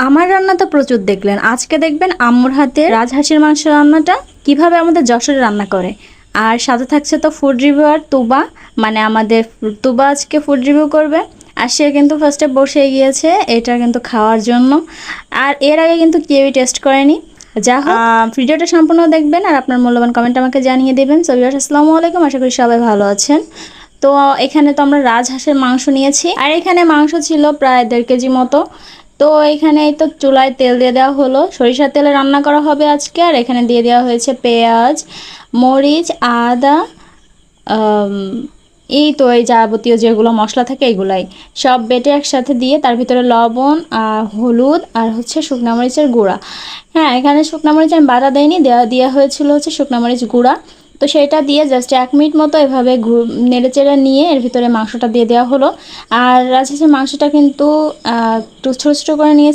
আমার রান্না তো প্রচুর দেখলেন, আজকে দেখবেন আম্মুর হাতে রাজহাঁসের মাংস রান্নাটা কিভাবে আমাদের যশোরে রান্না করে। আর সাথে থাকছে তো ফুড রিভিউয়ার তুবা, মানে আমাদের তুবা আজকে ফুড রিভিউ করবে। আর সে কিন্তু ফার্স্টে বসে গিয়েছে এটা কিন্তু খাওয়ার জন্য, আর এর আগে কিন্তু কেউই টেস্ট করেনি। যা হোক, ভিডিওটা সম্পূর্ণ দেখবেন আর আপনার মূল্যবান কমেন্ট আমাকে জানিয়ে দেবেন। সো ভিউয়ার্স, আসসালামু আলাইকুম, আশা করি সবাই ভালো আছেন। তো এখানে তো আমরা রাজহাঁসের মাংস নিয়েছি, আর এখানে মাংস ছিল প্রায় 1.5 কেজি মতো। তো এখানে তো চুলায় তেল দিয়ে দেওয়া হলো, সরিষার তেলে রান্না করা হবে আজকে। আর এখানে দিয়ে দেওয়া হয়েছে পেঁয়াজ, মরিচ, আদা, এই তো এই যাবতীয় যেগুলো মশলা থাকে এগুলাই সব বেটে একসাথে দিয়ে তার ভিতরে লবণ আর হলুদ আর হচ্ছে শুকনো মরিচের গুঁড়া। হ্যাঁ, এখানে শুকনো মরিচ আমি বাটা দেয়নি, দেওয়া হয়েছিল হচ্ছে শুকনো মরিচ গুঁড়া। তো সেটা দিয়ে জাস্ট 1 মিনিট মতো এভাবে নেড়ে চেড়ে নিয়ে এর ভিতরে মাংসটা দিয়ে দেওয়া হলো। আর রাজহাঁসের মাংসটা কিন্তু একটু ছোটো ছোটো করে নিয়েছি।